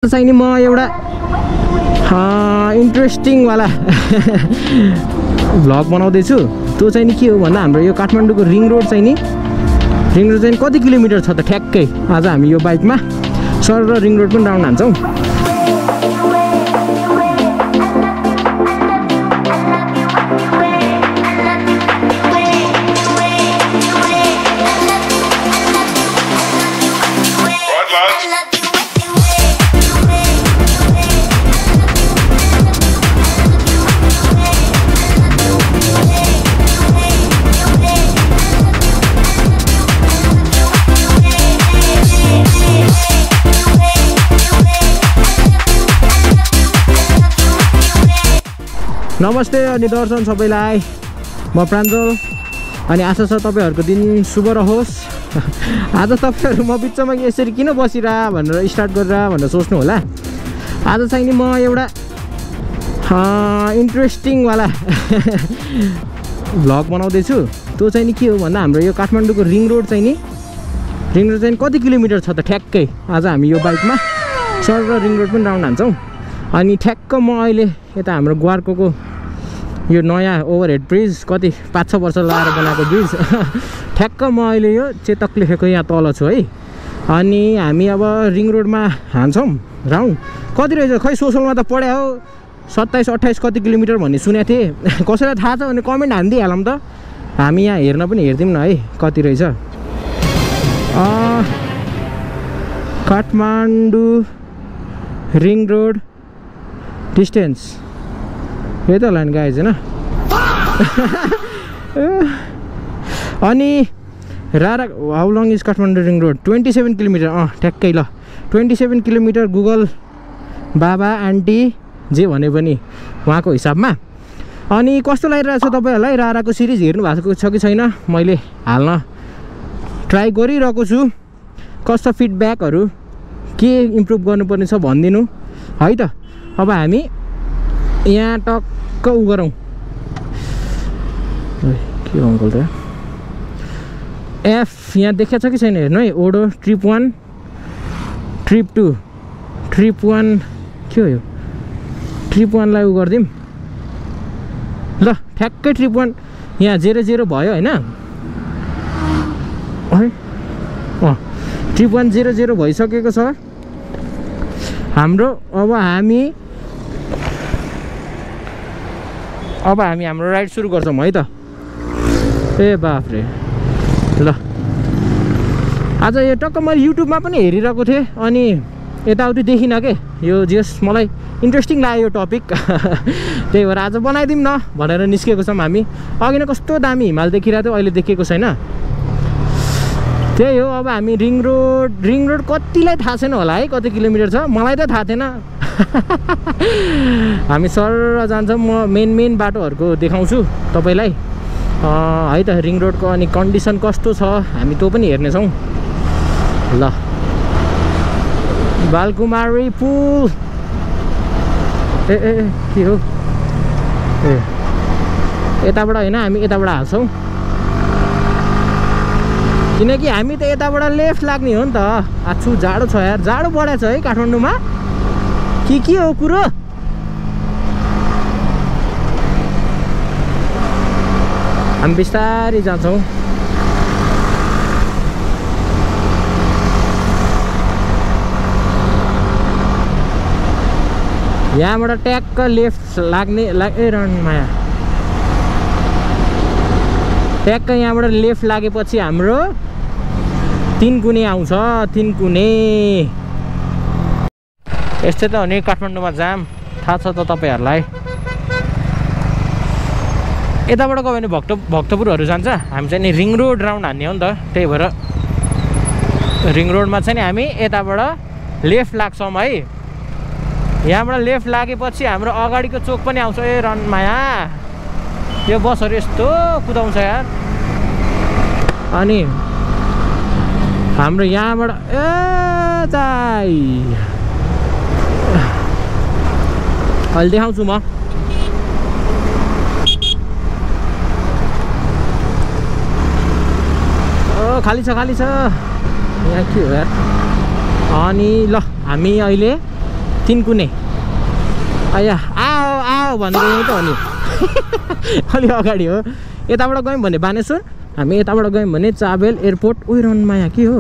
चाहिँ नि म एउटा इन्ट्रेस्टिङ वाला भ्लग बनाउँदै छु। त्यो चाहिँ नि के हो भन्दा हाम्रो यो काठमाडौँको रिङ रोड चाहिँ कति किलोमिटर छ त ठ्याक्कै। आज हामी यो बाइकमा सर र रिङ रोड पनि राउन्ड हान्छौँ। नमस्ते अनि दर्शन सबैलाई, म प्राञ्जल अनि आशा छ तपाईहरुको दिन शुभ रहोस्। आज तपाईहरु म बिचमा यसरी किन बसिरा भनेर स्टार्ट गरेर भनेर सोच्नु होला। आज चाहिँ नि म एउटा इन्ट्रेस्टिङ वाला भ्लग बनाउँदै छु। त्यो चाहिँ नि के हो भन्दा हाम्रो यो काठमाडौँको रिङ रोड चाहिँ कति किलोमिटर छ त ठ्याक्कै। आज हामी यो बाइकमा सर र रिङ रोड पनि राउन्ड हान्छौँ। अनि ठ्याक्क म अहिले यता हाम्रो ग्वारकोको यो नयाँ ओभरहेड ब्रिज कति 5-6 वर्ष लगाएर बनाएको ब्रिज ठ्याक्क म अहिले यो चेतक लेखेको यहाँ तल छु है। अनि हामी अब रिङ रोडमा हान्छौँ राउन्ड। कति रहेछ खै सोसलमा त पढ्या हो 27-28 कति किलोमिटर भन्ने सुनेको थिएँ। कसैलाई थाहा छ भने कमेन्ट हानिदिइहालौँ त, हामी यहाँ हेर्न पनि हेर्दिउँ न है कति रहेछ। काठमाडौँ रिङ रोड डिस्टेन्स यही त होला नि गाइज होइन। अनि रारा how long is Kathmandu ring road 27 kilometre. ठ्याक्कै ल 27 किलोमिटर गुगल बाबा आन्टी जे भने पनि उहाँको हिसाबमा। अनि कस्तो लागिरहेको छ तपाईँहरूलाई? राराको सिरिज हेर्नु भएको छ कि छैन? मैले हाल्न ट्राई गरिरहेको छु। कस्तो फिडब्याकहरू के इम्प्रुभ गर्नुपर्ने छ भनिदिनु है त। अब हामी यहाँ टक्क उ गरौँ के हो अङ्कल त एफ यहाँ देखाएको छ कि छैन हेर्नु है। ओडो ट्रिप 1 ट्रिप 2 ट्रिप 1 के हो यो? ट्रिप 1 लाई उ गरिदिउँ ल। ठ्याक्कै ट्रिप 1 यहाँ 00 भयो होइन है। ट्रिप 1 00 भइसकेको छ हाम्रो। अब हामी हाम्रो राइड सुरु गर्छौँ है त। ए बाफ्रे ल। आज यो टक्क मैले युट्युबमा पनि हेरिरहेको थिएँ अनि यताउति देखिनँ के यो जस मलाई इन्ट्रेस्टिङ लाग्यो यो टपिक त्यही भएर आज बनाइदिउँ न भनेर निस्केको छौँ हामी। अघि नै कस्तो दामी हिमाल देखिरहेको थियो, अहिले देखिएको छैन। त्यही हो। अब हामी रिङ रोड कतिलाई थाहा छैन होला है कति किलोमिटर छ, मलाई त थाहा थिएन। हामी सर जान्छौँ। म मेन बाटोहरूको देखाउँछु तपाईँलाई है त। रिङ रोडको अनि कन्डिसन कस्तो छ हामी त्यो पनि हेर्नेछौँ ल। बालकुमारी पुल ए के हो? ए यताबाट होइन, हामी यताबाट हाल्छौँ किनकि हामी त यताबाट लेफ्ट लाग्ने हो नि त। आछु जाडो छ यार, जाडो बढाएको छ है काठमाडौँमा। के हो कुरो? हामी बिस्तारै जान्छौँ। यहाँबाट ट्याक्क लेफ्ट लाग्ने माया ट्याक्क यहाँबाट लेफ्ट लागेपछि हाम्रो 3 कुने आउँछ। 3 कुने यस्तै त हो नि काठमाडौँमा जाम, थाहा छ त तपाईँहरूलाई। यताबाट गयो भने भक्तपुरहरू जान्छ, हामी चाहिँ नि रिङ रोड राउन्ड हान्ने हो नि त। त्यही भएर रिङ रोडमा चाहिँ नि हामी यताबाट लेफ्ट लाग्छौँ है। यहाँबाट लेफ्ट लागेपछि हाम्रो अगाडिको चोक पनि आउँछ। ए रनमाया यो बसहरू यस्तो कुदाउँछ यार। अनि हाम्रो यहाँबाट अहिले देखाउँछु म। खाली छ यहाँ के हो यार। अनि ल हामी अहिले तिनकुने आया आओ आओ भनेको यही त हो नि अलि अगाडि हो यताबाट गयौँ भने बानेश्वर हामी यताबाट गयौँ भने चाबेल एयरपोर्ट उइरनमा के हो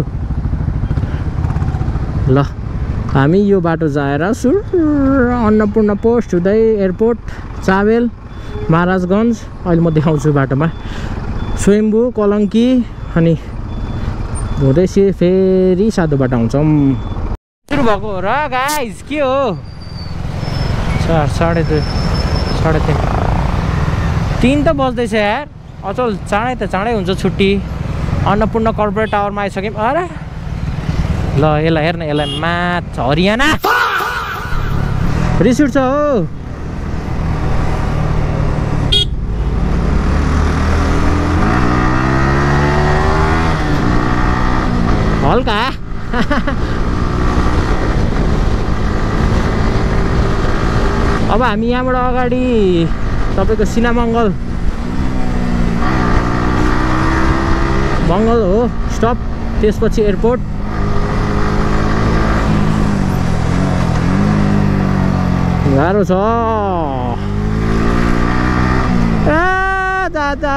ल हामी यो बाटो जाएर सुर अन्नपूर्ण पोस्ट हुँदै एयरपोर्ट चाबेल महाराजगञ्ज अहिले म देखाउँछु बाटोमा स्वयम्भू कलङ्की अनि हुँदै फेरि साधो बाटो आउँछौँ सुरु भएको हो र गाइस के हो 4:30 3 त बज्दैछ यार अचल चाँडै त चाँडै हुन्छ छुट्टी अन्नपूर्ण कर्पोरेट टावरमा आइसक्यौँ अरे ल यसलाई हेर्न यसलाई माछ हरियाणा रिस उठ्छ हो हल्का अब हामी यहाँबाट अगाडि तपाईको सिनामङ्गल मङ्गल हो स्टप त्यसपछि एयरपोर्ट गाह्रो छ दादा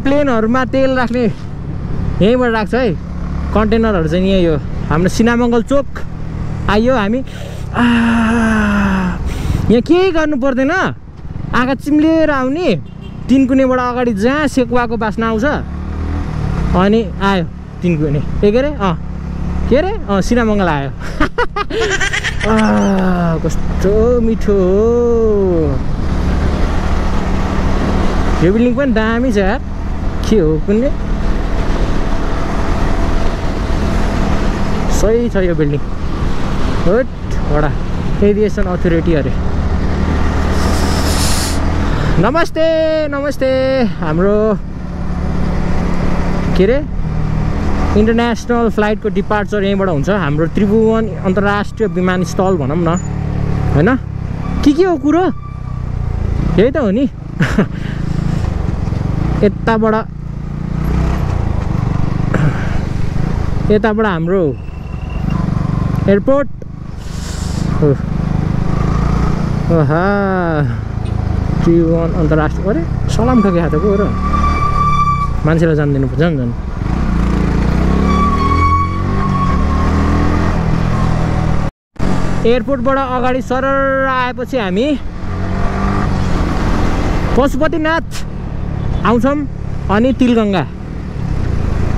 प्लेनहरुमा तेल राख्ने यहीँबाट राख्छ है कन्टेनरहरू चाहिँ यही हो हाम्रो सिनामङ्गल चोक आइयो हामी यहाँ केही गर्नु पर्दैन आँखा चिम्लेर आउने तिनकुनेबाट अगाडि जहाँ सेकुवाको बास्ना आउँछ अनि आयो तिनकुने के अरे सिनामङ्गल आयो कस्तो मिठो हो यो बिल्डिङ पनि दामी छ यार के हो कुनै सही छ यो बिल्डिङ वडा एभिएसन अथोरिटी अरे नमस्ते नमस्ते हाम्रो के अरे इन्टरनेसनल फ्लाइटको डिपार्चर यहीँबाट हुन्छ हाम्रो त्रिभुवन अन्तर्राष्ट्रिय विमानस्थल भनौँ न होइन के हो कुरो यही त हो नि यताबाट हाम्रो एयरपोर्ट ओहा त्रिभुवन अन्तर्राष्ट्रिय अरे सलाम ठोके हातको हो र मान्छेलाई जान्दिनु पर्छ नि झन् एयरपोर्टबाट अगाडि सरर आएपछि हामी पशुपतिनाथ आउँछौँ अनि तिलगङ्गा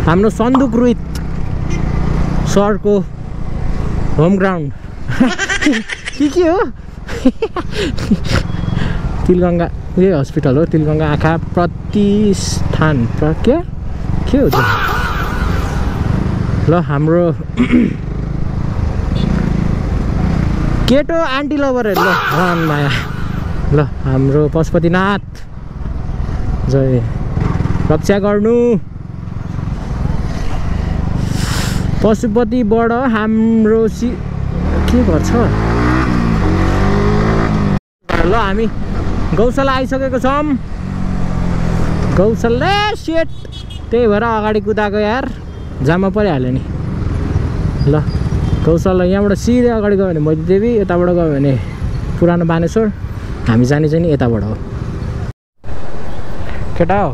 हाम्रो सन्दुक रोहित सरको होम ग्राउन्ड के हो तिलगङ्गा उयो हस्पिटल हो तिलगङ्गा आँखा प्रतिष्ठान के हो त्यो ल हाम्रो केटो आन्टी लभरहरू ल माया ल हाम्रो पशुपतिनाथ जय रक्षा गर्नु पशुपतिबाट हाम्रो के गर्छ ल हामी गौशाला आइसकेको छौँ गौशाला सेट त्यही भएर अगाडि कुदाएको यार जाममा परिहाल्यो नि ल गौशाला यहाँबाट सिधै अगाडि गयो भने मैतीदेवी यताबाट गयो भने पुरानो बानेश्वर हामी जाने चाहिँ नि यताबाट हो केटा हो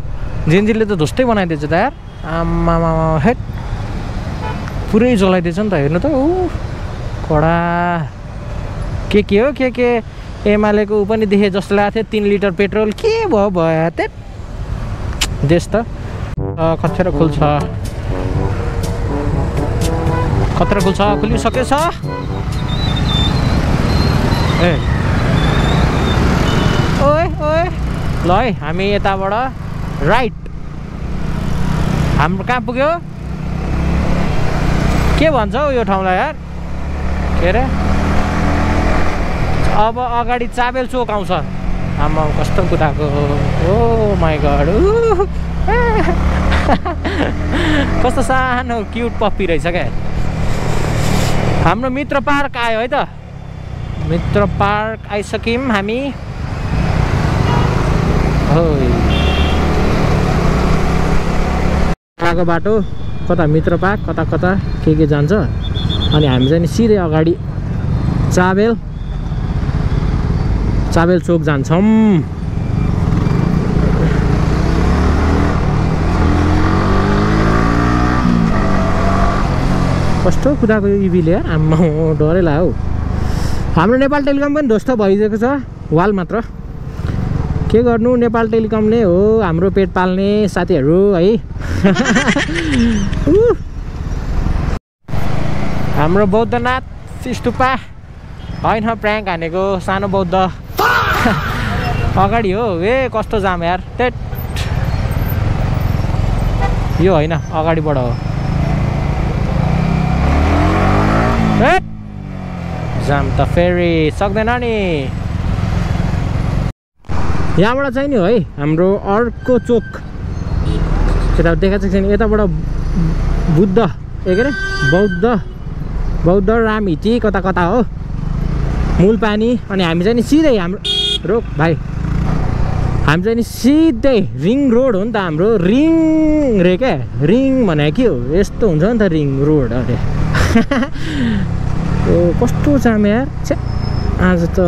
जेन्जीले त धुस्तै बनाइदिएछ त यार आमामा हेट पुरै जलाइदिएछ नि त हेर्नु त ऊ कडा के हो के एमालेको ऊ पनि देखे जस्तो लाग्थ्यो 3 लिटर पेट्रोल के भयो त्यही देश त कतिखेर खुल्छ खुलिसकेछ ए ओए ल है हामी यताबाट राइट हाम्रो कहाँ पुग्यो के भन्छ हौ यो ठाउँलाई यार के अरे अब अगाडि चाबेल चोक आउँछ आमा कस्तो कुदाको ओ माई गड कस्तो सानो क्युट पप्पी रहेछ क्या हाम्रो मित्र पार्क आयो है त मित्र पार्क आइसक्यौँ हामी हो बाटो कता मित्र पार्क कता के जान्छ अनि हामी चाहिँ नि सिधै अगाडि चाबेल चोक जान्छौँ। कस्तो कुदाको यो इभीले यार, आम्मा डरै लाग्यो हौ। हाम्रो नेपाल टेलिकम पनि ध्वस्त भइदिएको छ, वाल मात्र। के गर्नु, नेपाल टेलिकमले हो हाम्रो पेट पाल्ने साथीहरू है। हाम्रो बौद्धनाथ स्तूपा होइन, प्र्याङ्क हानेको सानो बौद्ध अगाडि हो। ए कस्तो जाम यार, तेट यो होइन, अगाडिबाट हो। जाम त फेरि सक्दैन नि। यहाँबाट चाहिँ नि है हाम्रो अर्को चोक यता देखाएको छैन, यताबाट बुद्ध के अरे बौद्ध रामहिटी कता कता हो मूल पानी। अनि हामी चाहिँ नि सिधै हाम्रो रोक भाइ, हामी चाहिँ नि सिधै रिङ रोड हो नि त हाम्रो, रिङ रे क्या, रिङ भने के हो यस्तो हुन्छ नि त रिङ रोड अरे। कस्तो जाम यार, आज त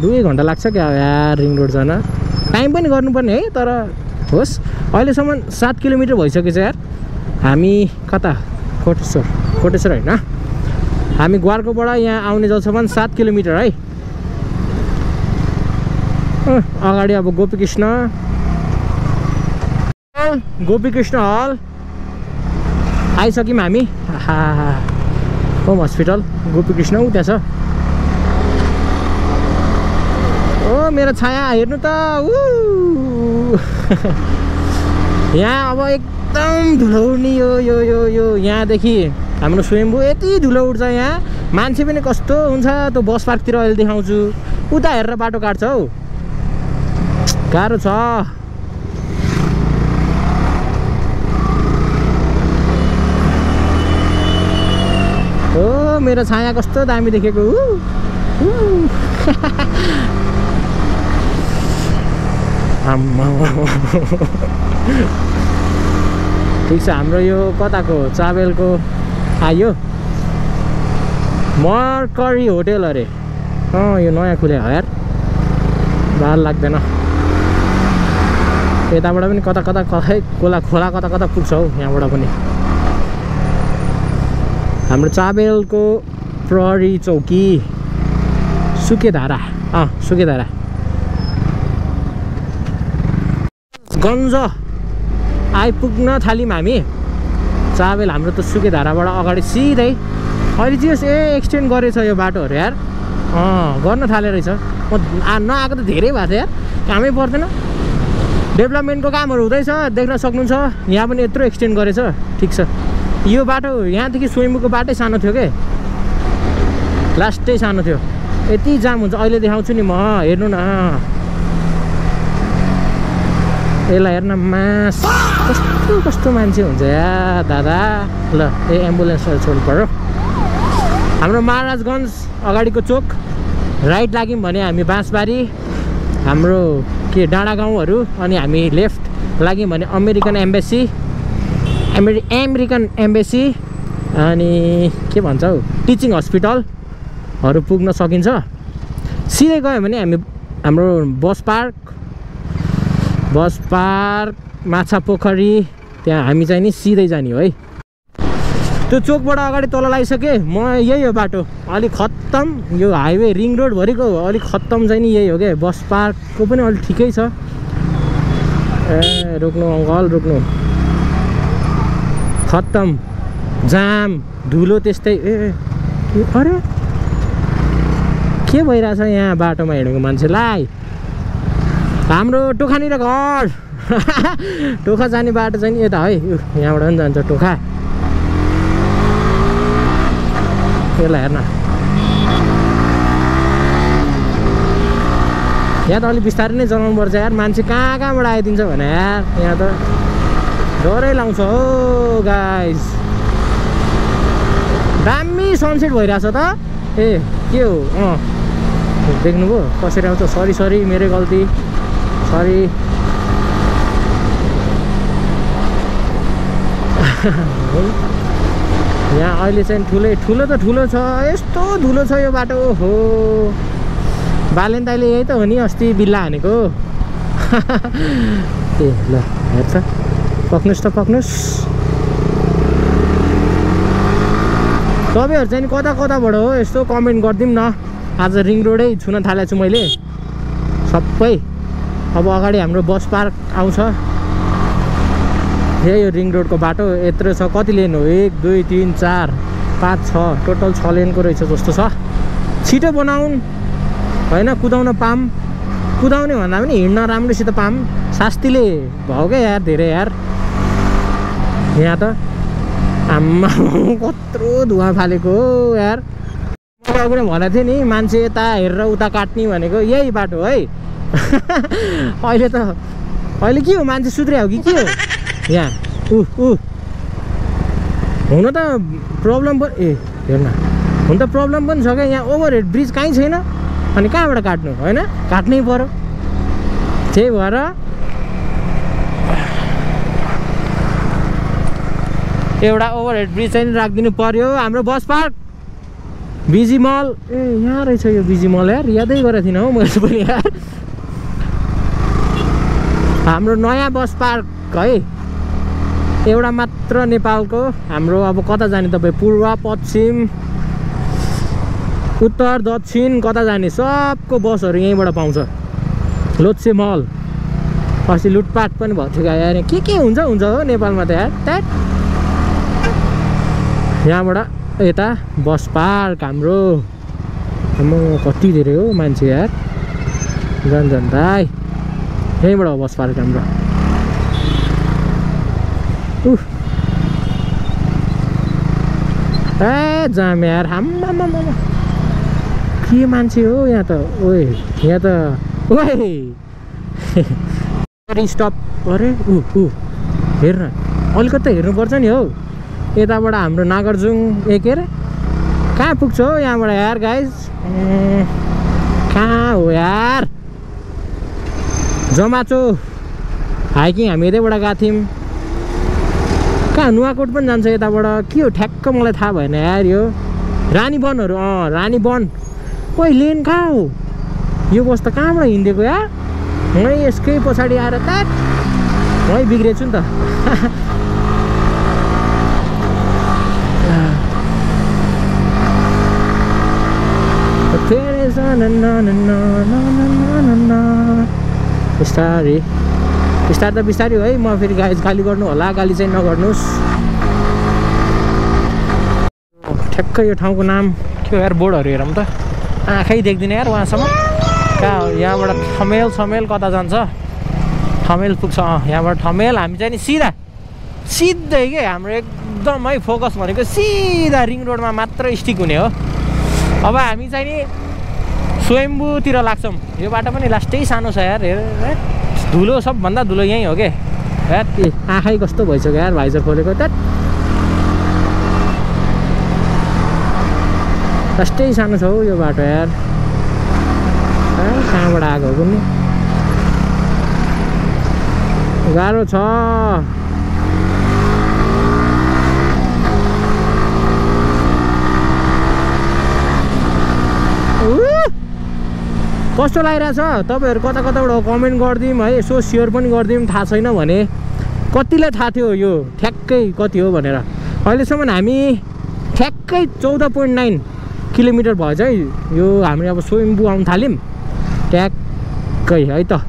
2 घन्टा लाग्छ क्या यार रिङ रोड जान। टाइम पनि गर्नुपर्ने है, तर होस् अहिलेसम्म 7 किलोमिटर भइसकेको छ यार। हामी कता कोटेश्वर होइन, हामी ग्वारकोबाट यहाँ आउने जलसम्म 7 किलोमिटर है। अगाडि अब गोपीकृष्ण हल आइसक्यौँ हामी। होम हस्पिटल गोपीकृष्ण उ त्यहाँ छ। ओ मेरो छाया हेर्नु त, यहाँ अब एकदम धुलो उड्ने यो यहाँदेखि हाम्रो स्वयम्भू यति धुलो उड्छ यहाँ। मान्छे पनि कस्तो हुन्छ, त्यो बस पार्कतिर अहिले देखाउँछु, उता हेरेर बाटो काट्छ हौ, गाह्रो छ। ओ मेरो छाया कस्तो दामी देखेको। ठिक छ, हाम्रो यो कताको चाबेलको आयो मर्करी होटेल अरे। यो नयाँ खुले हो यार, बाल लाग्दैन। यताबाट पनि कता खै खोला कता पुग्छ हौ यहाँबाट पनि। हाम्रो चाबेलको प्रहरी चौकी सुकेधारा गन्ज आइपुग्न थाल्यौँ हामी। चाबेल हाम्रो त सुकेधाराबाट अगाडि सिधै अहिले चाहिँ एक्सटेन्ड गरेछ यो बाटोहरू यार, गर्न थाले रहेछ। म नआएको त धेरै भएको थियो यार, कामै पर्दैन। डेभलपमेन्टको कामहरू हुँदैछ, देख्न सक्नुहुन्छ। यहाँ पनि यत्रो एक्सटेन्ड गरेछ, ठिक छ। यो बाटो यहाँदेखि स्वयम्भूको बाटै सानो थियो के, लास्टै सानो थियो। यति जाम हुन्छ अहिले देखाउँछु नि म, हेर्नु न यसलाई हेर्न। मास कस्तो मान्छे हुन्छ या दादा। ल एम्बुलेन्सहरू छोड्नु पर्यो। हाम्रो महाराजगञ्ज अगाडिको चोक राइट लाग्यौँ भने हामी बाँसबारी हाम्रो के डाँडा गाउँहरू, अनि हामी लेफ्ट लाग्यौँ भने अमेरिकन एम्बेसी अनि के भन्छ हौ टिचिङ हस्पिटलहरू पुग्न सकिन्छ। सिधै गयो भने हामी हाम्रो बस पार्क माछा पोखरी त्यहाँ हामी चाहिँ नि सिधै जाने हो है। त्यो चोकबाट अगाडि तल लगाइसकेँ म, यही हो बाटो अलिक खत्तम। यो हाइवे रिङ रोडभरिको अलिक खत्तम चाहिँ नि यही हो क्या। बस पार्कको पनि अलिक ठिकै छ। ए रोक्नु अङ्कल रोक्नु, खत्तम जाम धुलो त्यस्तै। अरे के भइरहेछ यहाँ बाटोमा हिँडेको मान्छेलाई। हाम्रो टोखानिर घर टोखा जाने बाटो चाहिँ यता है, यहाँबाट पनि जान्छ टोखा। यसलाई हेर्न, यहाँ त अलिक बिस्तारै नै चलाउनु पर्छ यार। मान्छे कहाँबाट आइदिन्छ भने यार, यहाँ त डरै लाउँछ हो गाइस। दामी सनसेट भइरहेछ त। ए के हो देख्नुभयो कसरी आउँछ। सरी मेरै गल्ती, सरी। यहाँ अहिले चाहिँ ठुलो त ठुलो छ, यस्तो धुलो छ यो बाटो हो। बालेन दाइले यही त हो नि अस्ति बिल्ला हानेको। ए ल हेर्छ, पक्नुहोस् त पक्नुहोस्। तपाईँहरू चाहिँ कता कताबाट हो यस्तो कमेन्ट गरिदिउँ न। आज रिङ रोडै छुन थालेको छु मैले सबै। अब अगाडि हाम्रो बस पार्क आउँछ, यही हो रिङ रोडको बाटो। यत्रो छ, कति लेन हो? 1 2 3 4 5 6 टोटल 6 लेनको रहेछ जस्तो छ। छिटो बनाउन् होइन, कुदाउन पाम। कुदाउने भन्दा पनि हिँड्न राम्रोसित पाम। शास्तीले भयो क्या यार, धेरै यार। यहाँ त आम्मा कत्रो धुवा फालेको हो यार। मैले अघि भनेको थिएँ नि, मान्छे यता हेरेर उता काट्ने भनेको यही बाटो है। अहिले के हो, मान्छे सुध्रिया हो कि के हो यहाँ? हुन त प्रब्लम पनि हेर्न, हुन त प्रब्लम पनि छ क्या। यहाँ ओभरहेड ब्रिज कहीँ छैन, अनि कहाँबाट काट्नु होइन? काट्नै पर्यो। त्यही भएर एउटा ओभरहेड ब्रिज चाहिँ राखिदिनु पर्यो। हाम्रो बस पार्क बिजी मल, ए यहाँ रहेछ यो बिजी मल यार, यादै गरेको थिइनँ हौ मैले पनि यार। हाम्रो नयाँ बस पार्क है, एउटा मात्र नेपालको। हाम्रो अब कता जाने तपाईँ? पूर्व पश्चिम उत्तर दक्षिण कता जाने सबको बसहरू यहीँबाट पाउँछ। लोत्से मल अस्ति लुटपाट पनि भएको थियो यार। के हुन्छ हो नेपालमा त यार। त्यहाँ यहाँबाट यता बस पार्क हाम्रो। कति धेरै हो मान्छे यार, जान दाइ। यहीँबाट हो बस पार्क हाम्रो। ए जाम यार, आम्मामा के मान्छे हो यहाँ त। ओए यहाँ त ओए स्टप अरे हेर्न, अलिकति हेर्नुपर्छ नि हौ। यताबाट हाम्रो नागार्जुङ के अरे कहाँ पुग्छ हो यहाँबाट यार गाइज? कहाँ हो यार? जमाचो हाइकिङ हामी यतैबाट गएको थियौँ। कहाँ नुवाकोट पनि जान्छ यताबाट, के हो ठ्याक्क मलाई थाहा भएन यार। यो रानीवनहरू, रानीवन। कोही लेन कहाँ हो? यो बस त कहाँबाट हिँडेको यार? मै यसकै पछाडि आएर त मै बिग्रेछु नि त। बिस्तारै बिस्तारै है। म फेरि गाली गर्नु होला, गाली चाहिँ नगर्नुहोस्। ठ्याक्कै यो ठाउँको नाम के हो यार? बोर्डहरू हेरौँ त, आँखै देख्दिनँ यार वहाँसम्म। कहाँ हो? यहाँबाट ठमेल कता जान्छ? ठमेल पुग्छ। यहाँबाट ठमेल हामी चाहिँ नि सिधै के हाम्रो एकदम है फोकस भनेको सिधा रिङ रोडमा मात्र स्टिक हुने हो। अब हामी चाहिँ नि स्वयम्भूतिर लाग्छौँ। यो बाटो पनि लास्टै सानो छ यार। हेर धुलो, सबभन्दा धुलो यहीँ हो के यार। आँखै कस्तो भइसक्यो यार, भाइजर खोलेको त। लास्टै सानो छ हौ यो बाटो यार। कहाँबाट आएको हो कुनै? गाह्रो छ। कस्तो लागिरहेछ तपाईँहरू? कता कताबाट कमेन्ट गरिदिउँ है, यसो सेयर पनि गरिदिउँ। थाहा छैन भने कतिलाई थाहा थियो यो ठ्याक्कै कति हो भनेर? अहिलेसम्म हामी ठ्याक्कै 14.9 किलोमिटर भएछ है। यो हामी अब स्वयम्भू आउनु थाल्यौँ ट्याक्कै है त।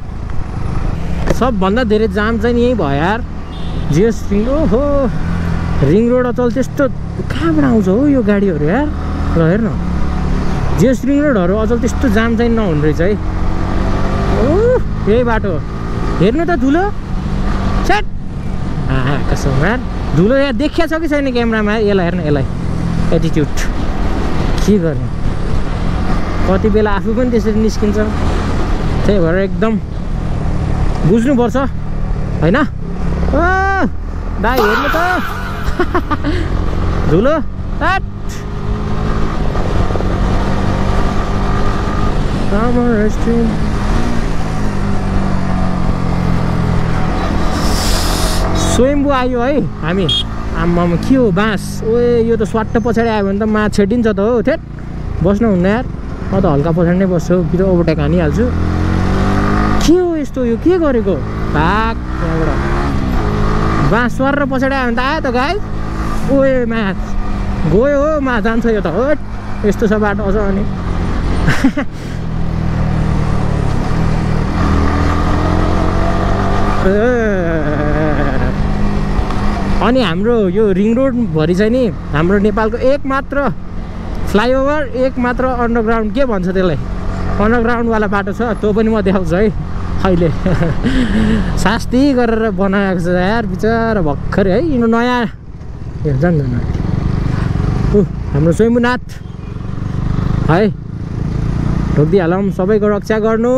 सबभन्दा धेरै जाम चाहिँ यहीँ भयो यार। जिएस रिङ, ओहो रिङ रोड अचल त्यस्तो कहाँबाट आउँछ हो यो गाडीहरू यार? ल हेर्न, जिएस रिङ रोडहरू अचल त्यस्तो जाम चाहिँ नहुने रहेछ है। यही बाटो हेर्नु त, धुलो सेट कसम यार। धुलो यहाँ देखिया छ कि छैन क्यामेरामा? यसलाई हेर्न, यसलाई एटिट्युड के गर्ने? कति बेला आफू पनि त्यसरी निस्किन्छ। त्यही भएर एकदम बुझ्नुपर्छ होइन? दाइ हेर्नु त धुलो। स्वयम्भू आयो है हामी। आम्मामा के हो बाँस ओए यो त स्वाट्ट पछाडि आयो भने त मा छेडिन्छ त हो ठेट बस्नु हुन्न यार म त हल्का पछाडि नै बस्छु कि त ओभरटेक हानिहाल्छु के हो यस्तो यो के गरेको भाग त्यहाँबाट बाँस सर पछाडि आयो भने त आयो त गाई ओए मा गयो हो मा जान्छ यो त हो यस्तो छ बाटो अझ अनि अनि हाम्रो यो रिङ रोडभरि चाहिँ नि हाम्रो नेपालको एकमात्र फ्लाइओभर एकमात्र अन्डरग्राउन्ड के भन्छ त्यसलाई अन्डरग्राउन्डवाला बाटो छ त्यो पनि म देखाउँछु है अहिले शास्ति गरेर बनाएको छ यार बिचरा भर्खरै है यिनीहरू नयाँ जान हाम्रो स्वयम्भूनाथ है ढोकिदिइहालौँ सबैको रक्षा गर्नु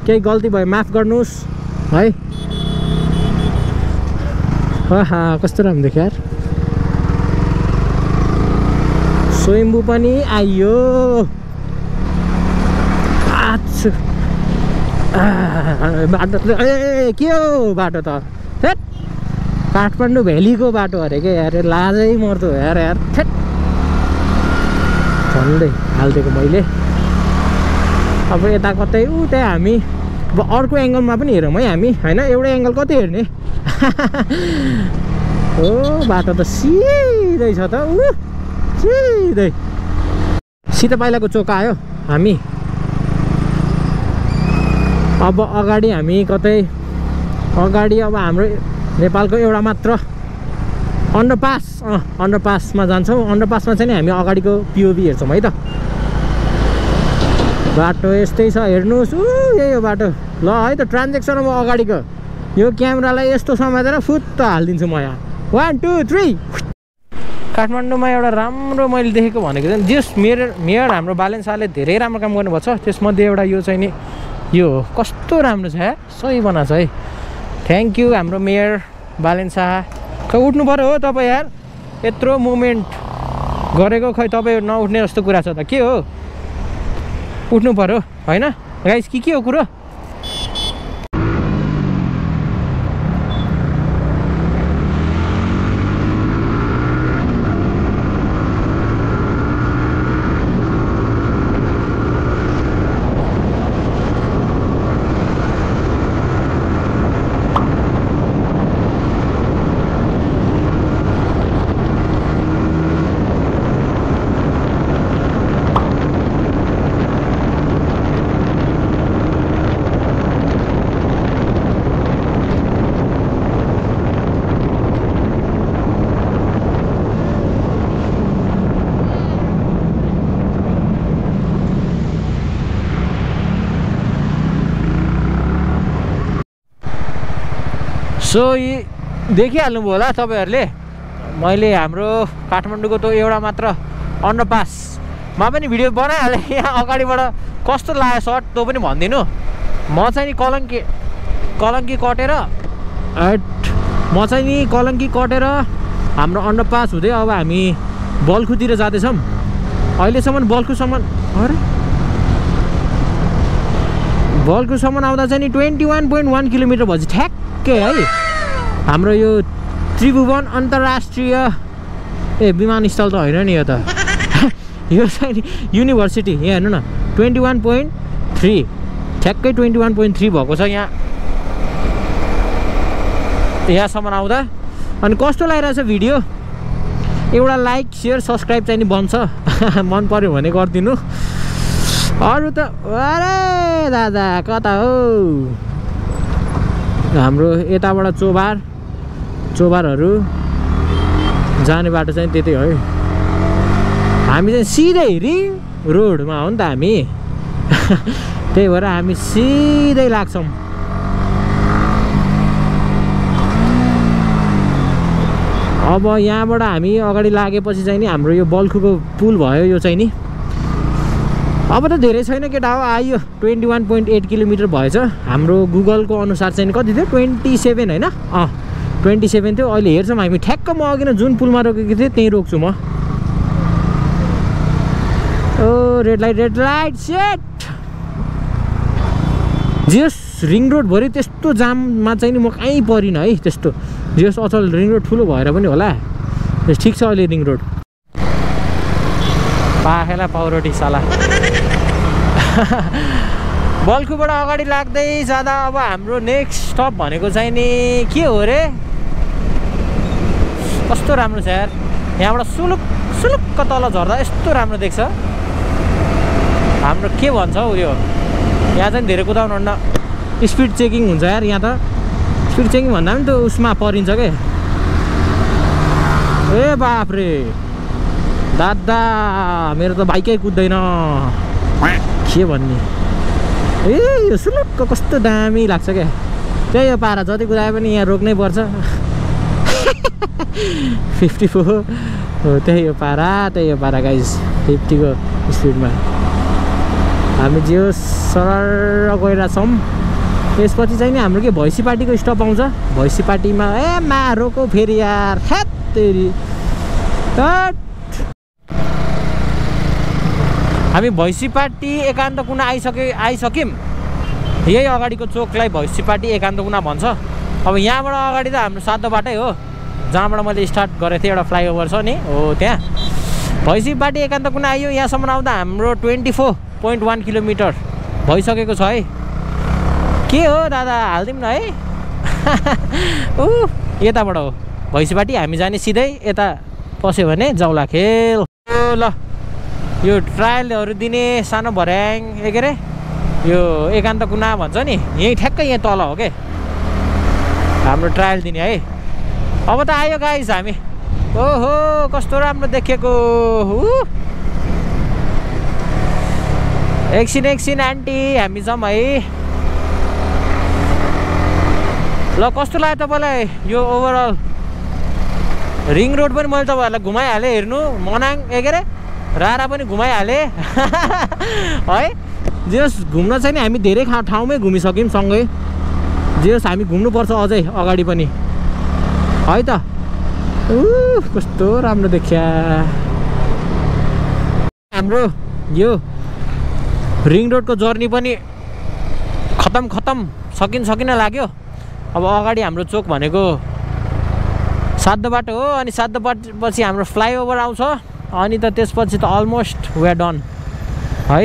केही गल्ती भयो माफ गर्नुहोस् है कस्तो राम्रो देख्यो यार स्वयम्भू पनि आइयो बाटो ए के हो बाटो त थेट काठमाडौँ भ्यालीको बाटो अरे के यार लाजै मर्दो यार यार थेट झन्डै हालिदिएको मैले अब यता कतै त्यहाँ हामी अब अर्को एङ्गलमा पनि हेरौँ है हामी होइन एउटै एङ्गल कति हेर्ने हो बाटो त सिधै छ त सिधै सिधा पाइलाको चोक आयो हामी अब अगाडि हामी कतै अगाडि अब हाम्रो नेपालको एउटा मात्र अन्डरपासमा जान्छौँ अन्डरपासमा चाहिँ हामी अगाडिको पिओभी हेर्छौँ है त बाटो यस्तै छ हेर्नुहोस् यही हो बाटो ल है त ट्रान्जेक्सन अब अगाडिको यो क्यामेरालाई यस्तो समातेर फुत्त हालिदिन्छु म यहाँ 1 2 3 काठमाडौँमा एउटा राम्रो मैले देखेको भनेको चाहिँ जस मेयर हाम्रो बालेन शाहले धेरै राम्रो काम गर्नुभएको छ त्यसमध्ये एउटा यो चाहिँ नि यो हो कस्तो राम्रो छ यार सही बनाएको छ है थ्याङ्क यू हाम्रो मेयर बालेन शाह खै उठ्नु पऱ्यो हो तपाईँ यार यत्रो मुभमेन्ट गरेको खै तपाईँ नउठ्ने जस्तो कुरा छ त के हो उठ्नु पऱ्यो होइन गाइस के हो कुरो सो यी देखिहाल्नुभयो होला तपाईँहरूले मैले हाम्रो काठमाडौँको त एउटा मात्र अन्डरपासमा पनि भिडियो बनाइहालेँ यहाँ अगाडिबाट कस्तो लाग्यो सर्ट त्यो पनि भनिदिनु म चाहिँ नि कलङ्की कटेर हाम्रो अन्डरपास हुँदै अब हामी बल्खुतिर जाँदैछौँ अहिलेसम्म बल्खुसम्म आउँदा चाहिँ नि 21.1 किलोमिटर भएपछि ठ्याक्कै है हाम्रो यो त्रिभुवन अन्तर्राष्ट्रिय विमानस्थल त होइन नि यो त यो चाहिँ नि युनिभर्सिटी यहाँ हेर्नु न 21.3 ठ्याक्कै 21.3 भएको छ यहाँसम्म आउँदा अनि कस्तो लागिरहेछ भिडियो एउटा लाइक सेयर सब्सक्राइब चाहिँ नि बन्छ मन पर्यो भने गरिदिनु अरू त अरे दादा कता हो हाम्रो यताबाट चोबारहरू जाने बाटो चाहिँ त्यतै है हामी चाहिँ सिधै रिङ रोडमा हो नि त हामी त्यही भएर हामी सिधै लाग्छौँ अब यहाँबाट हामी अगाडि लागेपछि चाहिँ नि हाम्रो यो बल्खुको पुल भयो यो चाहिँ नि अब त धेरै छैन केटा हो आयो 21.8 किलोमिटर भएछ हाम्रो गुगलको अनुसार चाहिँ कति थियो 27 होइन 27 थियो अहिले हेर्छौँ हामी ठ्याक्क म अघि नै जुन पुलमा रोकेको थिएँ त्यहीँ रोक्छु म ओ रेड लाइट सेट जियोस् रिङ रोडभरि त्यस्तो जाममा चाहिँ नि म कहीँ परिनँ है त्यस्तो जियोस् अचल रिङ रोड ठुलो भएर पनि होला ठिक छ अहिले रिङ रोड पाखेला पाउरोटी साला बल्खुबाट अगाडि लाग्दै जाँदा अब हाम्रो नेक्स्ट स्टप भनेको चाहिँ नि के हो रे कस्तो राम्रो छ यार यहाँबाट सुलुक सुलुक्क तल झर्दा यस्तो राम्रो देख्छ हाम्रो के भन्छ हौ यो यहाँ चाहिँ धेरै कुदाउनु हुन्न स्पिड चेकिङ हुन्छ यार यहाँ त स्पिड चेकिङ भन्दा पनि त उसमा परिन्छ के ए बाफ्रे दादा मेरो त बाइकै कुद्दैन के भन्ने ए यो सुलुक्क कस्तो दामी लाग्छ क्या त्यही हो पारा जति कुदाए पनि यहाँ रोक्नै पर्छ 54 हो त्यही हो पारा गाइज 50 को स्पिडमा हामी जियो सरर गइरहेछौँ त्यसपछि चाहिँ नि हाम्रो के भैँसीपाटीको स्टप आउँछ भैँसीपाटीमा ए मारोको फेरि यार ह्यात्तेरी हामी भैँसीपाटी एकान्त कुना आइसक्यौँ यही अगाडिको चोकलाई भैँसीपाटी एकान्त कुना भन्छ अब यहाँबाट अगाडि त हाम्रो सातो बाटै हो जहाँबाट मैले स्टार्ट गरेको थिएँ एउटा फ्लाइओभर छ नि हो त्यहाँ भैँसीपाटी एकान्त कुना आयो यहाँसम्म आउँदा हाम्रो 24.1 किलोमिटर भइसकेको छ है के हो दादा हालिदिउँ न है यताबाट हो भैँसीपाटी हामी जाने सिधै यता पस्यो भने जाउला खेल ल यो ट्रायलहरू दिने सानो भर्याङ के अरे यो एकान्त कुना भन्छ नि यहीँ ठ्याक्कै यहाँ तल हो के हाम्रो ट्रायल दिने है अब त आयो गाइस हामी ओहो कस्तो राम्रो देखेको एकछिन आन्टी हामी जाउँ है ल कस्तो लाग्यो तपाईँलाई यो ओभरअल रिङ रोड पनि मैले तपाईँहरूलाई घुमाइहालेँ हेर्नु मनाङ के अरे रारा पनि घुमाइहालेँ है जेस घुम्न चाहिँ नि हामी धेरै ठाउँमै घुमिसक्यौँ सँगै जेस हामी घुम्नुपर्छ अझै अगाडि पनि है त कस्तो राम्रो देखिया हाम्रो यो रिङ रोडको जर्नी पनि खतम सकिन लाग्यो अब अगाडि हाम्रो चोक भनेको सातो बाटो हो अनि सातो बाटोपछि हाम्रो फ्लाइओभर आउँछ अनि त त्यसपछि त अलमोस्ट वी आर डन है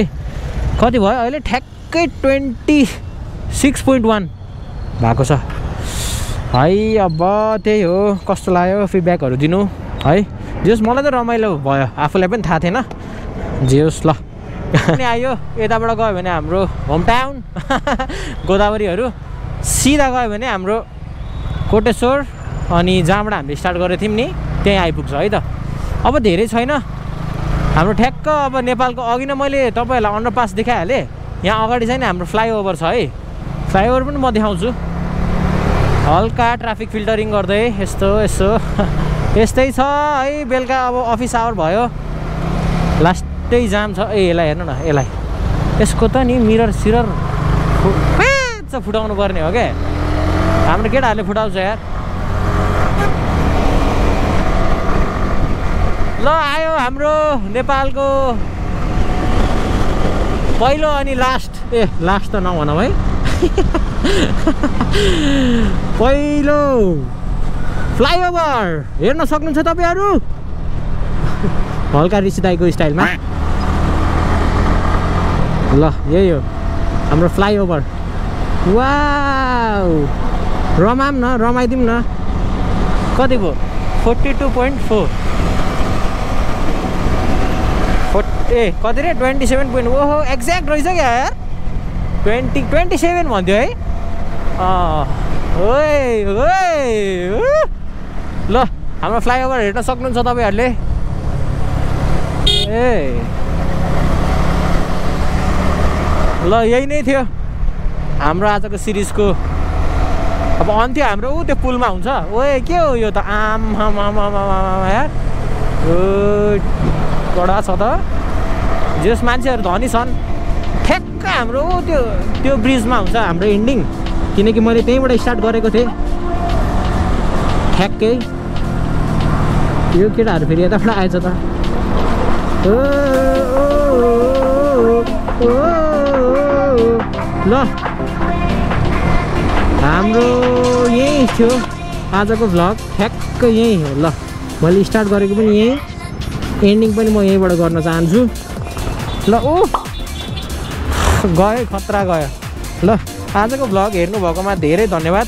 कति भयो अहिले ठ्याक्कै 26.1 भएको छ है अब त्यही हो कस्तो लाग्यो फिडब्याकहरू दिनु है जेस मलाई त रमाइलो भयो आफूलाई पनि थाहा थिएन जेस ल अनि आयो यताबाट गयो भने हाम्रो होम टाउन गोदावरीहरू सिधा गयो भने हाम्रो कोटेश्वर अनि जहाँबाट हामीले स्टार्ट गरेको थियौँ नि त्यहीँ आइपुग्छ है त अब धेरै छैन हाम्रो ठ्याक्क अब नेपालको अघि नै मैले तपाईँहरूलाई अन्डरपास देखाइहालेँ यहाँ अगाडि चाहिँ नि हाम्रो फ्लाइओभर छ है फ्लाइओभर पनि म देखाउँछु हल्का ट्राफिक फिल्टरिङ गर्दै यस्तो यस्तै छ है बेलुका अब अफिस आवर भयो लास्टै जाम छ ए यसलाई हेर्नु न यसलाई यसको त नि मिरर सिरर फुटाउनु पर्ने हो क्या हाम्रो केटाहरूले फुटाउँछ यार ल आयो हाम्रो नेपालको पहिलो अनि लास्ट लास्ट त नभनौँ है पहिलो फ्लाइओभर हेर्न सक्नुहुन्छ तपाईँहरू हल्का ऋषिदाईको स्टाइलमा ल यही हो हाम्रो फ्लाइओभर वाउ रमाम न रमाइदिउँ न कति भयो 42.4 ए कति रे 27. ओहो एक्ज्याक्ट रहेछ क्या यार 27 भन्थ्यो है ल हाम्रो फ्लाइओभर हेर्न सक्नुहुन्छ तपाईँहरूले ए ल यही नै थियो हाम्रो आजको सिरिजको अब अन्त्य हाम्रो त्यो पुलमा हुन्छ ओए के हो यो त यार कडा छ त जस मान्छेहरू धनी छन् ठ्याक्क हाम्रो त्यो ब्रिजमा हुन्छ हाम्रो एन्डिङ किनकि मैले त्यहीँबाट स्टार्ट गरेको थिएँ ठ्याक्कै यो केटाहरू फेरि यताबाट आएछ त ल हाम्रो यही थियो आजको भ्लग ठ्याक्क यही हो ल मैले स्टार्ट गरेको पनि यहीँ, एन्डिङ पनि म यहीँबाट गर्न चाहन्छु। ल गयो, खतरा गयो। ल आजको भ्लग हेर्नुभएकोमा धेरै धन्यवाद।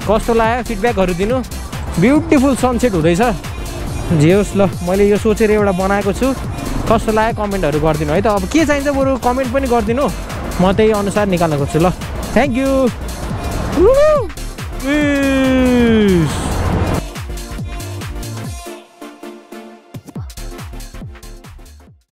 कस्तो लाग्यो फिडब्याकहरू दिनु। ब्युटिफुल सनसेट हुँदैछ। जे होस्, ल मैले यो सोचेर एउटा बनाएको छु। कस्तो लाग्यो कमेन्टहरू गरिदिनु है त। अब के चाहिन्छ बरु कमेन्ट पनि गरिदिनु, म त्यही अनुसार निकाल्न खोज्छु। ल थ्याङ्क यू।